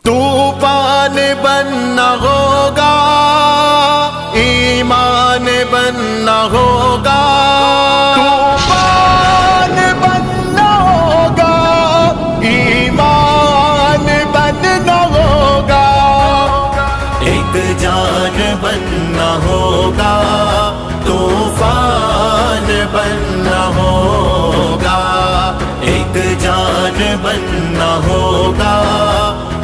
طوفان بننا ہوگا، ایمان بننا ہوگا، طوفان بننا ہوگا، ایمان بننا ہوگا، ایک جان بننا ہوگا، طوفان بننا ہوگا، ایک جان بننا ہوگا،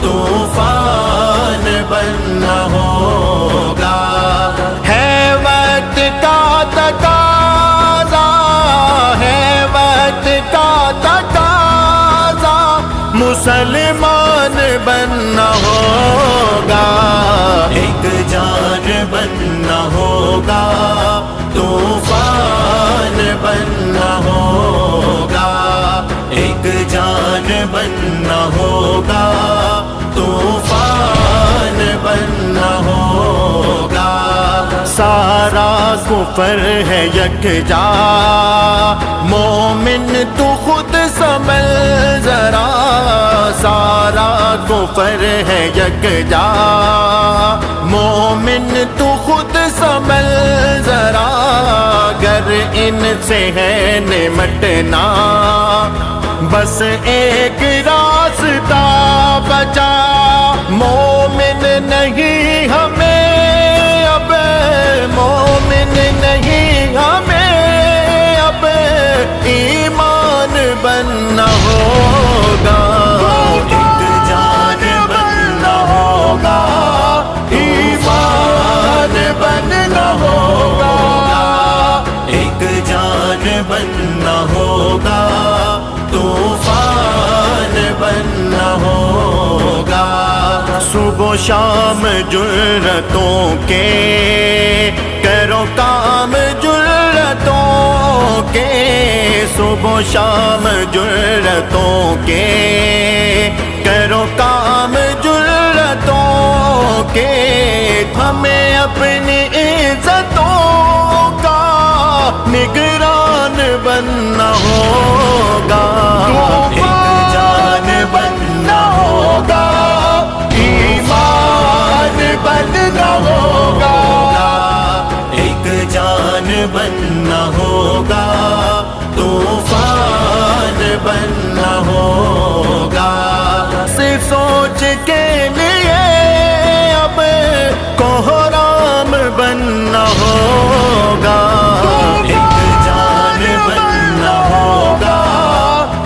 طوفان بننا ہوگا۔ ہے وقت کا تقاضا، ہے وقت کا تقاضا، مسلمان بننا ہوگا، ایک جان بننا ہوگا، طوفان بننا ہوگا، ایک جان بننا ہوگا، طوفان بننا ہوگا۔ سارا کفر ہے یکجا، مومن تو خود سنبھل ذرا، سارا کفر ہے یکجا، مومن تو خود سنبھل ذرا، گر ان سے ہے نمٹنا بس ایک راستہ بچا، مومن نہیں ہمیں اب، مومن نہیں ہمیں اب، ایمان بننا ہوگا، ایک جان بننا ہوگا، ایمان بننا ہوگا، ایک جان بننا ہوگا، طوفان بننا ہوگا۔ صبح و شام جرتوں کے کرو کام، جرتوں کے صبح و شام جرتوں کے کرو کام، جرتوں کے ہمیں اپنی عزتوں کا نگران بننا ہوگا، ایک جان بننا ہوگا، ایمان بننا ہوگا، ایک جان بننا ہوگا، طوفان بننا ہوگا۔ صرف سوچ کے لیے اب کوہرام بننا ہوگا، ایک جان بننا ہوگا،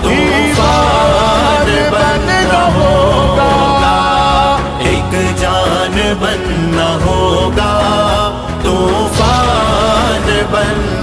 طوفان بننا ہوگا، ایک جان بننا ہوگا، طوفان بننا